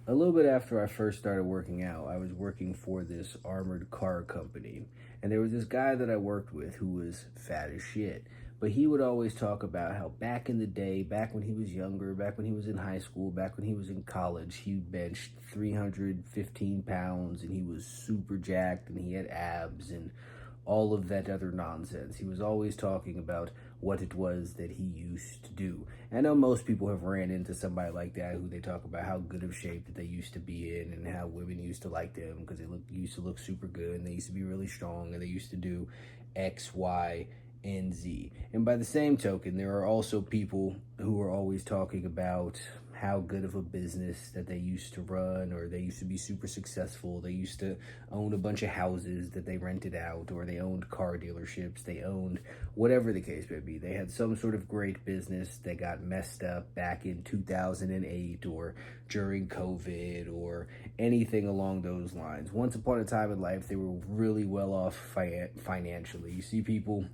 A little bit after I first started working out, I was working for this armored car company. And there was this guy that I worked with who was fat as shit. But he would always talk about how back in the day, back when he was younger, back when he was in high school, back when he was in college, he benched 315 pounds and he was super jacked and he had abs and all of that other nonsense. He was always talking about what it was that he used to do. I know most people have ran into somebody like that who they talk about how good of shape that they used to be in and how women used to like them because used to look super good and they used to be really strong and they used to do X, Y, and Z. And by the same token, there are also people who are always talking about how good of a business that they used to run, or they used to be super successful. They used to own a bunch of houses that they rented out, or they owned car dealerships, they owned whatever the case may be. They had some sort of great business that got messed up back in 2008 or during COVID or anything along those lines. Once upon a time in life, they were really well off financially. You see people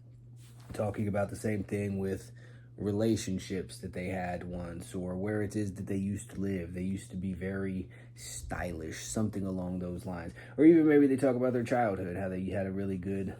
talking about the same thing with relationships that they had once, or where it is that they used to live. They used to be very stylish, something along those lines. Or even maybe they talk about their childhood, how they had a really good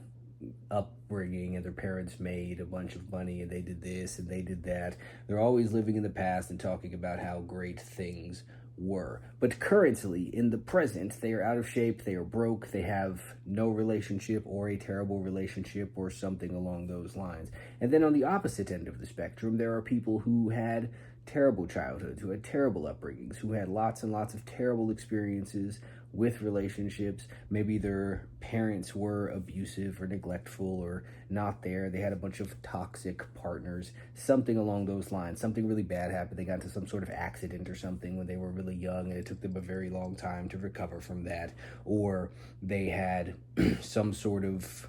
upbringing and their parents made a bunch of money and they did this and they did that. They're always living in the past and talking about how great things were. But currently, in the present, they are out of shape, they are broke, they have no relationship or a terrible relationship or something along those lines. And then on the opposite end of the spectrum, there are people who had terrible childhoods, who had terrible upbringings, who had lots and lots of terrible experiences with relationships. Maybe their parents were abusive or neglectful or not there. They had a bunch of toxic partners, something along those lines. Something really bad happened. They got into some sort of accident or something when they were really young and it took them a very long time to recover from that. Or they had some sort of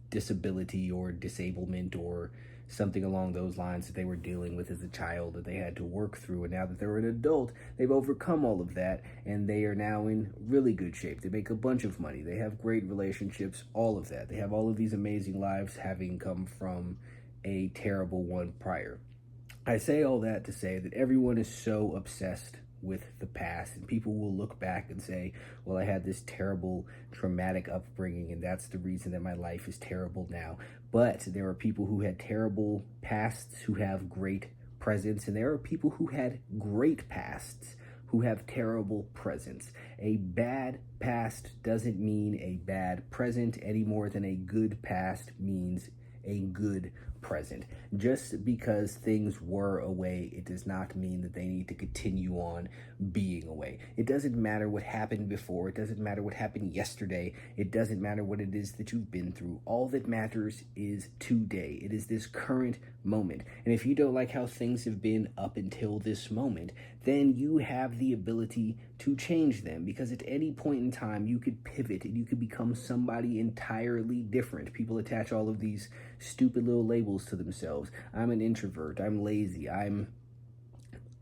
disability or disablement or something along those lines that they were dealing with as a child that they had to work through. And now that they're an adult, they've overcome all of that and they are now in really good shape. They make a bunch of money. They have great relationships, all of that. They have all of these amazing lives having come from a terrible one prior. I say all that to say that everyone is so obsessed with the past, and people will look back and say, well, I had this terrible traumatic upbringing and that's the reason that my life is terrible now. But there are people who had terrible pasts who have great presents, and there are people who had great pasts who have terrible presents. A bad past doesn't mean a bad present any more than a good past means a good present. Just because things were away, it does not mean that they need to continue on being away. It doesn't matter what happened before. It doesn't matter what happened yesterday. It doesn't matter what it is that you've been through. All that matters is today. It is this current moment. And if you don't like how things have been up until this moment, then you have the ability to change them, because at any point in time you could pivot and you could become somebody entirely different. People attach all of these stupid little labels to themselves. I'm an introvert, I'm lazy, I'm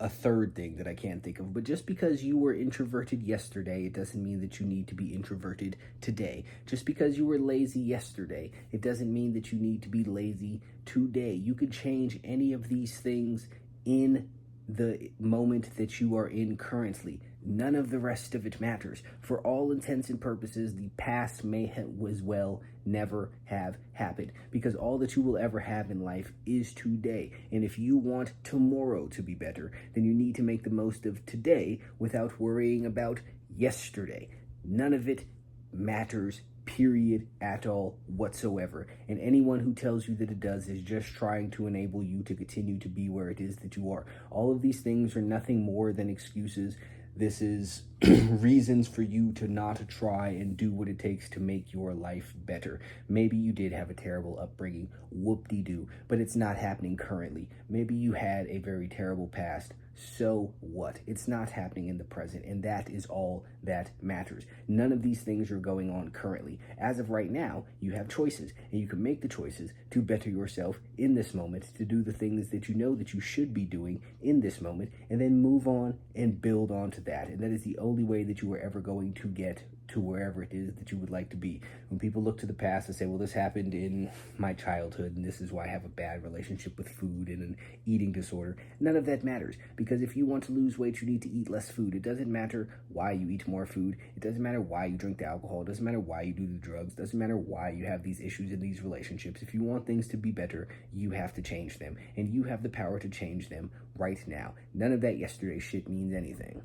a third thing that I can't think of. But just because you were introverted yesterday, it doesn't mean that you need to be introverted today. Just because you were lazy yesterday, it doesn't mean that you need to be lazy today. You could change any of these things in the moment that you are in currently. None of the rest of it matters. For all intents and purposes, the past may as well never have happened, because all that you will ever have in life is today. And if you want tomorrow to be better, then you need to make the most of today without worrying about yesterday. None of it matters, period, at all, whatsoever. And anyone who tells you that it does is just trying to enable you to continue to be where it is that you are. All of these things are nothing more than excuses. This is reasons for you to not try and do what it takes to make your life better. Maybe you did have a terrible upbringing, whoop-de-doo, but it's not happening currently. Maybe you had a very terrible past. So what? It's not happening in the present, and that is all that matters. None of these things are going on currently. As of right now, you have choices, and you can make the choices to better yourself in this moment, to do the things that you know that you should be doing in this moment, and then move on and build onto that. And that is the only way that you are ever going to get to wherever it is that you would like to be. When people look to the past and say, well, this happened in my childhood, and this is why I have a bad relationship with food and an eating disorder, none of that matters, Because if you want to lose weight, you need to eat less food. It doesn't matter why you eat more food. It doesn't matter why you drink the alcohol. It doesn't matter why you do the drugs. It doesn't matter why you have these issues in these relationships. If you want things to be better, you have to change them. And you have the power to change them right now. None of that yesterday shit means anything.